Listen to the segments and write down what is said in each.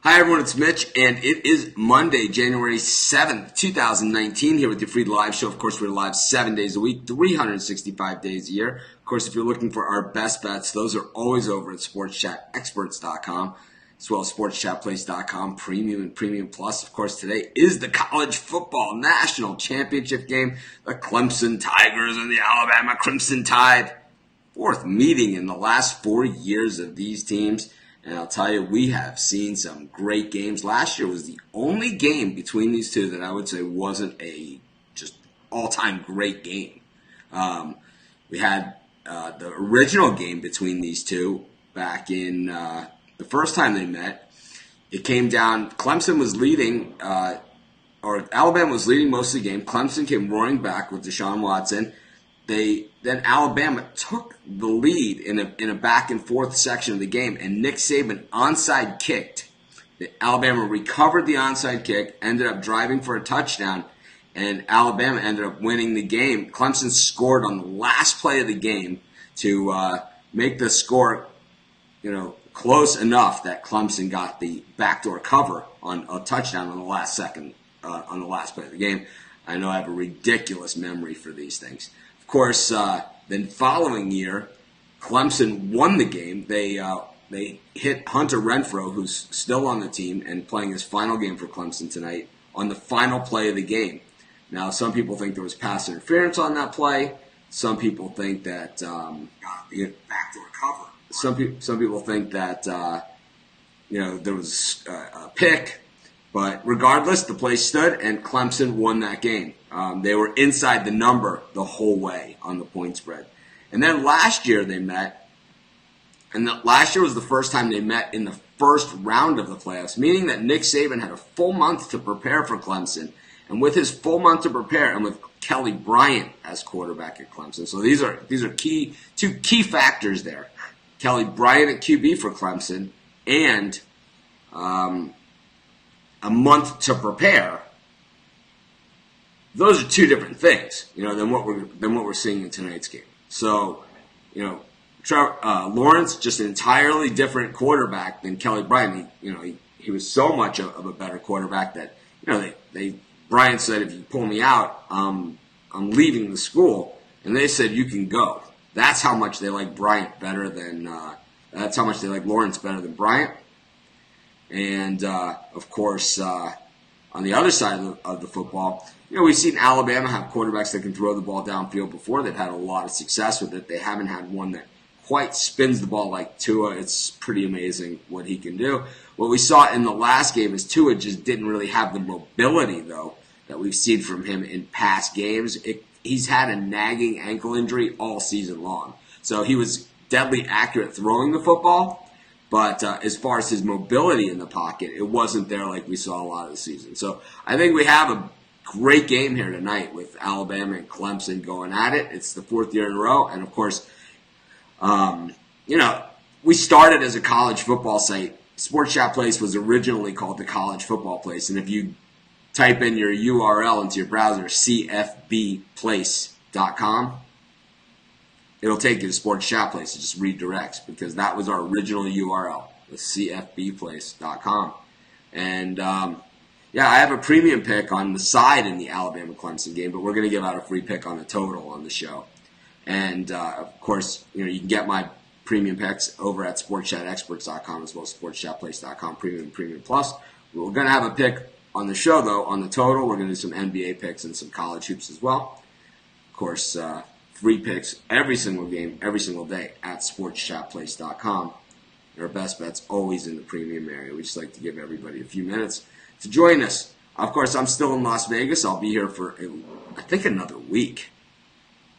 Hi, everyone. It's Mitch, and it is Monday, January 7th, 2019, here with your free live show. Of course, we're live 7 days a week, 365 days a year. Of course, if you're looking for our best bets, those are always over at sportschatexperts.com, as well as sportschatplace.com, Premium and Premium Plus. Of course, today is the college football national championship game, the Clemson Tigers and the Alabama Crimson Tide. Fourth meeting in the last 4 years of these teams. And I'll tell you, we have seen some great games. Last year was the only game between these two that I would say wasn't a just all-time great game. We had the original game between these two back in the first time they met. It came down, Clemson was leading, or Alabama was leading most of the game. Clemson came roaring back with Deshaun Watson. Then Alabama took the lead in a back and forth section of the game, and Nick Saban onside kicked. Alabama recovered the onside kick, ended up driving for a touchdown, and Alabama ended up winning the game. Clemson scored on the last play of the game to make the score, close enough that Clemson got the backdoor cover on a touchdown on the last on the last play of the game. I know I have a ridiculous memory for these things. Of course, then following year, Clemson won the game. They hit Hunter Renfrow, who's still on the team and playing his final game for Clemson tonight, on the final play of the game. Now, some people think there was pass interference on that play. Some people think that backdoor cover. Some people think that there was a pick. But regardless, the play stood, and Clemson won that game. They were inside the number the whole way on the point spread. And then last year they met, and last year was the first time they met in the first round of the playoffs, meaning that Nick Saban had a full month to prepare for Clemson. And with his full month to prepare, and with Kelly Bryant as quarterback at Clemson, so these are two key factors there. Kelly Bryant at QB for Clemson, and a month to prepare. Those are two different things, than what we're seeing in tonight's game. So, Lawrence, just an entirely different quarterback than Kelly Bryant. He was so much of a better quarterback that Bryant said, if you pull me out, I'm leaving the school, and they said you can go. That's how much they like Bryant better than. That's how much they like Lawrence better than Bryant. And, of course, on the other side of the football, we've seen Alabama have quarterbacks that can throw the ball downfield before. They've had a lot of success with it. They haven't had one that quite spins the ball like Tua. It's pretty amazing what he can do. What we saw in the last game is Tua just didn't really have the mobility, though, that we've seen from him in past games. He's had a nagging ankle injury all season long. So he was deadly accurate throwing the football. But as far as his mobility in the pocket, it wasn't there like we saw a lot of the season. So I think we have a great game here tonight with Alabama and Clemson going at it. It's the fourth year in a row. And, of course, we started as a college football site. Sports Chat Place was originally called the College Football Place. And if you type in your URL into your browser, cfbplace.com, it'll take you to Sports Chat Place. It just redirects, because that was our original URL, the cfbplace.com. And, I have a premium pick on the side in the Alabama-Clemson game, but we're going to give out a free pick on the total on the show. And, of course, you can get my premium picks over at sportschatexperts.com as well as sportschatplace.com, Premium Plus. We're going to have a pick on the show, though, on the total. We're going to do some NBA picks and some college hoops as well. Of course, free picks every single game, every single day at sportschatplace.com. Our best bets always in the premium area. We just like to give everybody a few minutes to join us. Of course, I'm still in Las Vegas. I'll be here for, I think, another week.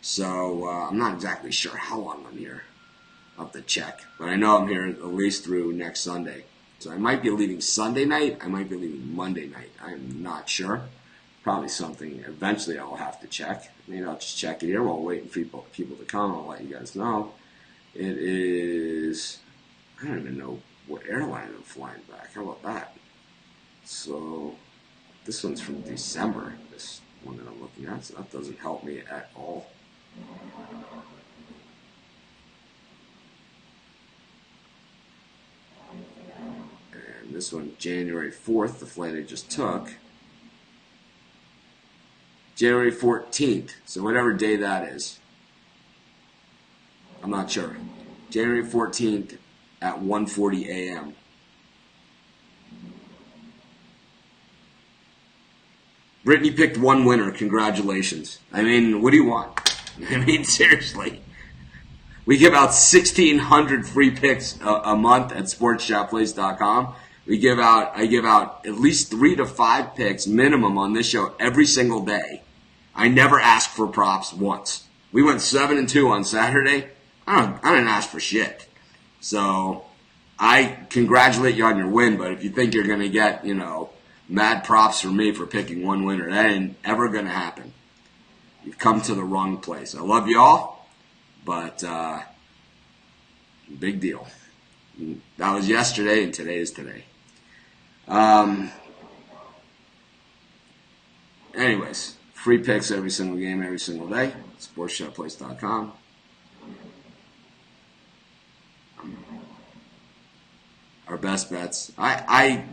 So I'm not exactly sure how long I'm here. I'll have to check. But I know I'm here at least through next Sunday. So I might be leaving Sunday night. I might be leaving Monday night. I'm not sure. Probably something eventually I'll have to check. Maybe I'll just check it here while waiting for people to come. I'll let you guys know. It is, I don't even know what airline I'm flying back. How about that? So this one's from December, this one that I'm looking at. So that doesn't help me at all. This one, January 4th, the flight I just took. January 14th, so whatever day that is. I'm not sure. January 14th at 1:40 a.m. Brittany picked one winner. Congratulations. I mean, what do you want? I mean, seriously. We give out 1,600 free picks a month at sportschatplays.com. I give out at least 3 to 5 picks minimum on this show every single day. I never ask for props once. We went 7-2 on Saturday. I didn't ask for shit. So I congratulate you on your win, but if you think you're going to get, mad props from me for picking one winner, that ain't ever going to happen. You've come to the wrong place. I love you all, but big deal. That was yesterday, and today is today. Anyways, free picks every single game, every single day. SportsShotPlace.com. Our best bets. I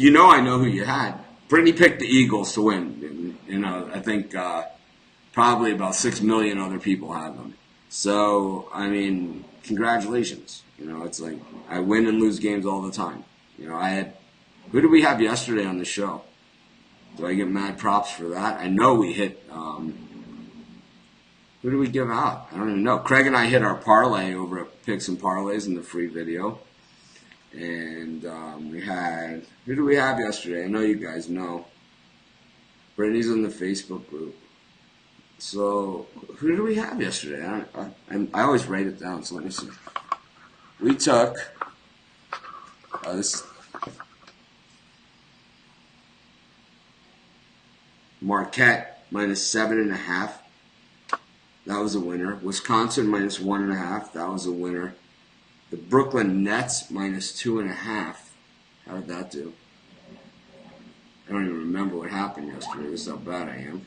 know who you had. Brittany picked the Eagles to win. I think probably about 6 million other people had them. So, I mean, congratulations. It's like I win and lose games all the time. Who did we have yesterday on the show? Do I get mad props for that? I know we hit, who did we give out? I don't even know. Craig and I hit our parlay over at Picks and Parlays in the free video. And we had, who did we have yesterday? I know you guys know. Brittany's in the Facebook group. So, who did we have yesterday? I always write it down, so let me see. We took, this Marquette minus 7.5. That was a winner. Wisconsin minus 1.5. That was a winner. The Brooklyn Nets minus 2.5. How did that do? I don't even remember what happened yesterday. This is how bad I am.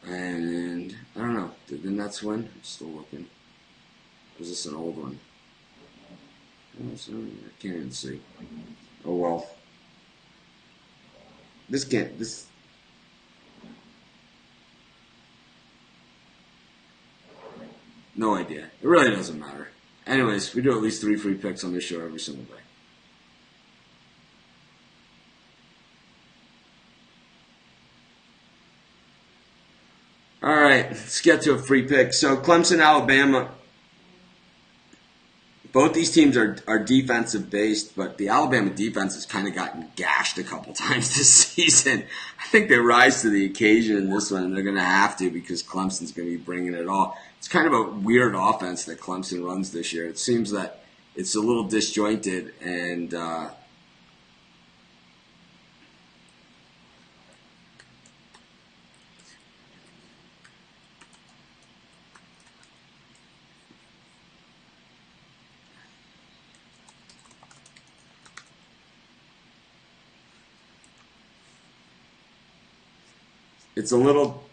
And I don't know. Did the Nets win? I'm still looking. Was this an old one? I can't even see. Oh well. No idea. It really doesn't matter. Anyways, we do at least 3 free picks on this show every single day. All right, let's get to a free pick. So Clemson, Alabama. Both these teams are defensive based, but the Alabama defense has kind of gotten gashed a couple times this season. I think they rise to the occasion in this one, and they're going to have to because Clemson's going to be bringing it all. It's kind of a weird offense that Clemson runs this year. It seems that it's a little disjointed and it's a little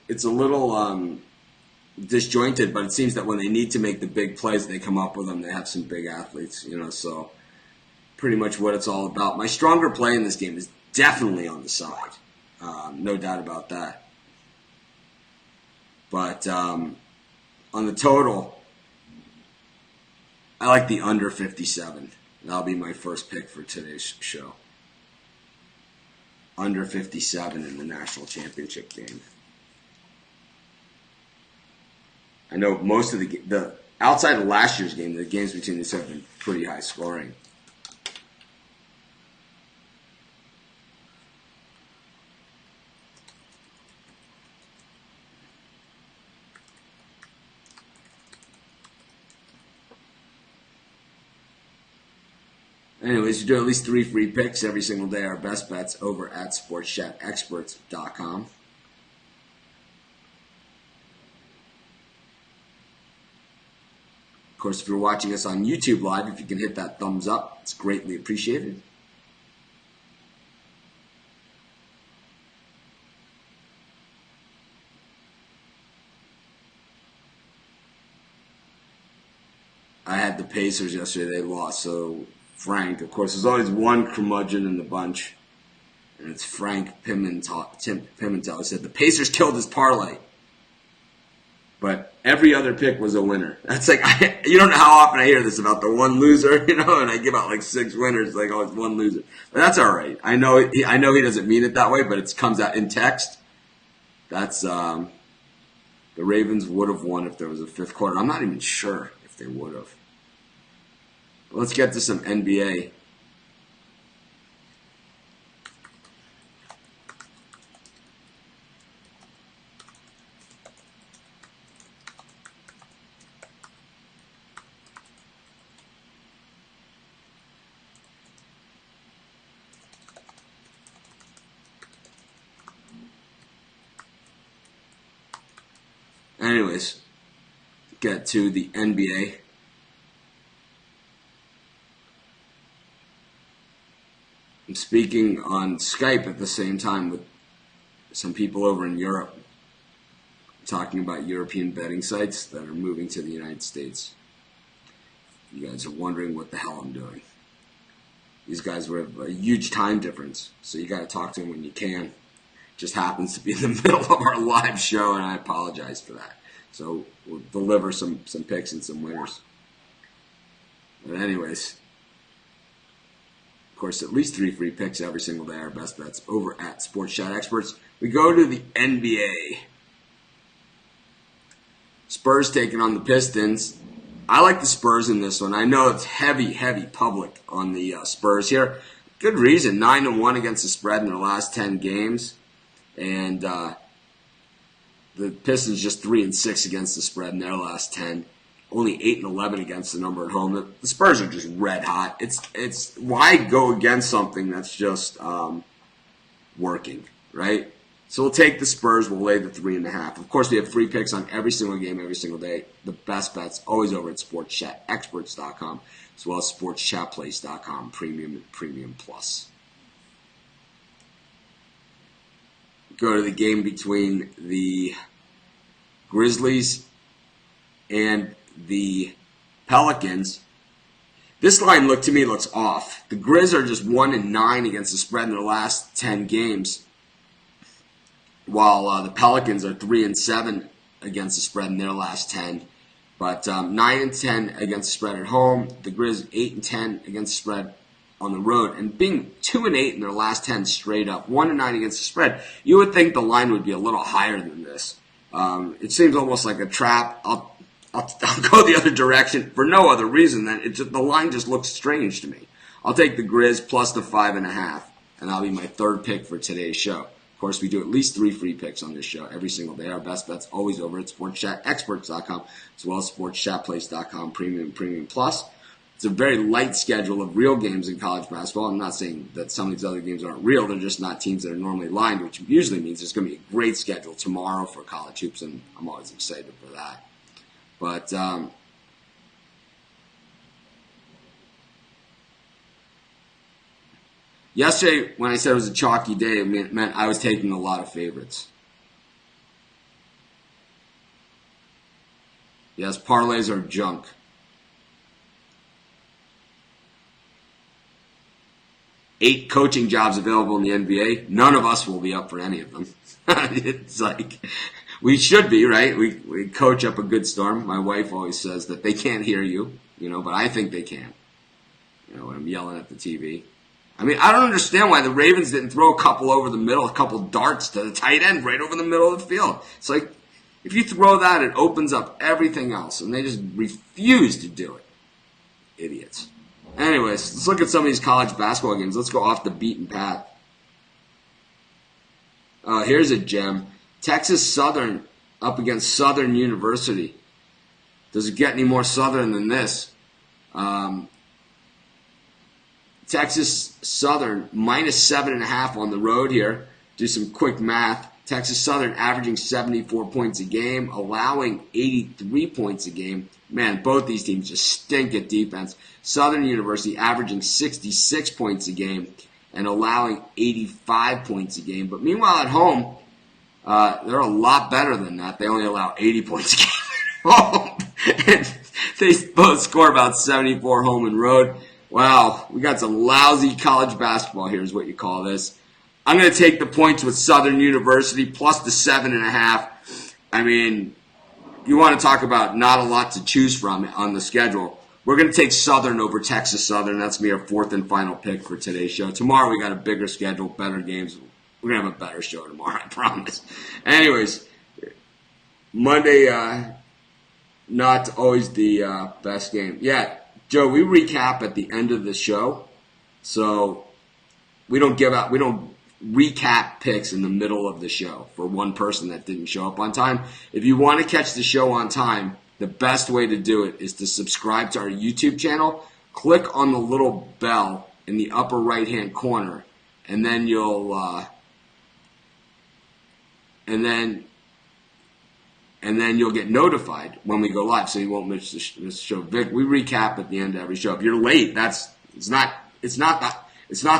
disjointed, but it seems that when they need to make the big plays, they come up with them. They have some big athletes, so pretty much what it's all about. My stronger play in this game is definitely on the side. No doubt about that. But on the total, I like the under 57. That'll be my first pick for today's show. Under 57 in the national championship game. I know most of the outside of last year's game, the games between these have been pretty high scoring. Anyways, you do at least 3 free picks every single day. Our best bets over at sportschatexperts.com. Of course, if you're watching us on YouTube Live, if you can hit that thumbs up, it's greatly appreciated. I had the Pacers yesterday. They lost. So Frank, of course, there's always one curmudgeon in the bunch, and it's Frank Pimentel. He said the Pacers killed his parlay, but every other pick was a winner. That's like, you don't know how often I hear this about the one loser, and I give out like 6 winners, like, oh, it's one loser. But that's all right. I know he doesn't mean it that way, but it comes out in text. That's the Ravens would have won if there was a 5th quarter. I'm not even sure if they would have. Let's get to some NBA. Anyways, get to the NBA. I'm speaking on Skype at the same time with some people over in Europe, talking about European betting sites that are moving to the United States. You guys are wondering what the hell I'm doing. These guys have a huge time difference, so you got to talk to them when you can. Just happens to be in the middle of our live show, and I apologize for that. So we'll deliver some picks and some winners. But anyways, of course, at least 3 free picks every single day. Our best bets over at Sports Chat Experts. We go to the NBA. Spurs taking on the Pistons. I like the Spurs in this one. I know it's heavy public on the Spurs here. Good reason. 9-1 against the spread in their last 10 games. And the Pistons just 3-6 against the spread in their last 10. Only 8-11 against the number at home. The Spurs are just red hot. It's why go against something that's just working, right? So we'll take the Spurs. We'll lay the 3.5. Of course, we have free picks on every single game, every single day. The best bets always over at SportsChatExperts.com, as well as SportsChatPlace.com, Premium and Premium Plus. Go to the game between the Grizzlies and the Pelicans. This line to me looks off. The Grizz are just 1-9 against the spread in their last 10 games, while the Pelicans are 3-7 against the spread in their last 10. But 9-10 against the spread at home. The Grizz 8-10 against the spread on the road, and being 2-8 in their last 10 straight up, 1-9 against the spread. You would think the line would be a little higher than this. It seems almost like a trap. I'll go the other direction for no other reason than the line just looks strange to me. I'll take the Grizz plus the 5.5, and that'll be my 3rd pick for today's show. Of course, we do at least 3 free picks on this show every single day. Our best bets always over at SportsChatExperts.com, as well as SportsChatPlace.com, Premium Plus. It's a very light schedule of real games in college basketball. I'm not saying that some of these other games aren't real. They're just not teams that are normally lined, which usually means there's going to be a great schedule tomorrow for college hoops, and I'm always excited for that. But yesterday, when I said it was a chalky day, it meant I was taking a lot of favorites. Yes, parlays are junk. Eight coaching jobs available in the NBA. None of us will be up for any of them. It's like, we should be, right? We coach up a good storm. My wife always says that they can't hear you, but I think they can. When I'm yelling at the TV. I mean, I don't understand why the Ravens didn't throw a couple over the middle, a couple darts to the tight end right over the middle of the field. It's like, if you throw that, it opens up everything else, and they just refuse to do it. Idiots. Anyways, let's look at some of these college basketball games. Let's go off the beaten path. Here's a gem. Texas Southern up against Southern University. Does it get any more Southern than this? Texas Southern minus 7.5 on the road here. Do some quick math. Texas Southern averaging 74 points a game, allowing 83 points a game. Man, both these teams just stink at defense. Southern University averaging 66 points a game and allowing 85 points a game. But meanwhile, at home, they're a lot better than that. They only allow 80 points a game. And they both score about 74 home and road. Wow, we got some lousy college basketball here is what you call this. I'm going to take the points with Southern University plus the 7.5. I mean, you want to talk about not a lot to choose from on the schedule. We're going to take Southern over Texas Southern. That's going to be our fourth and final pick for today's show. Tomorrow we got a bigger schedule, better games. We're going to have a better show tomorrow, I promise. Anyways, Monday, not always the best game. Yeah, Joe, we recap at the end of the show. So we don't recap picks in the middle of the show for one person that didn't show up on time. If you want to catch the show on time, the best way to do it is to subscribe to our YouTube channel. Click on the little bell in the upper right-hand corner, and then you'll get notified when we go live, so you won't miss the show. Vic, we recap at the end of every show. If you're late, it's not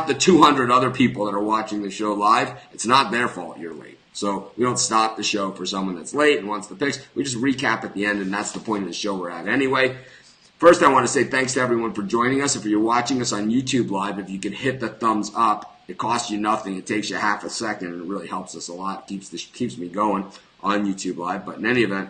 the 200 other people that are watching the show live. It's not their fault you're late. So we don't stop the show for someone that's late and wants the picks. We just recap at the end, and that's the point of the show we're at anyway. First, I want to say thanks to everyone for joining us. If you're watching us on YouTube Live, if you could hit the thumbs up, it costs you nothing. It takes you half a second, and it really helps us a lot. Keeps me going on YouTube Live. But in any event,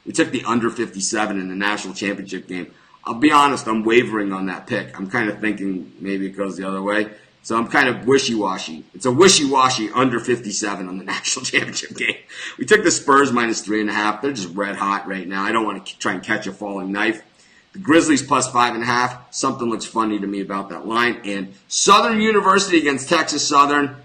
we took the under 57 in the national championship game. I'll be honest, I'm wavering on that pick. I'm kind of thinking maybe it goes the other way. So I'm kind of wishy-washy. It's a wishy-washy under 57 on the national championship game. We took the Spurs minus 3.5. They're just red hot right now. I don't want to try and catch a falling knife. The Grizzlies plus 5.5. Something looks funny to me about that line. And Southern University against Texas Southern.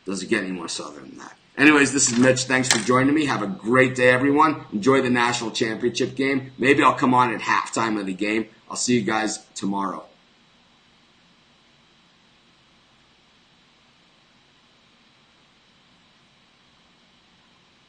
Doesn't get any more Southern than that. Anyways, this is Mitch. Thanks for joining me. Have a great day, everyone. Enjoy the national championship game. Maybe I'll come on at halftime of the game. I'll see you guys tomorrow.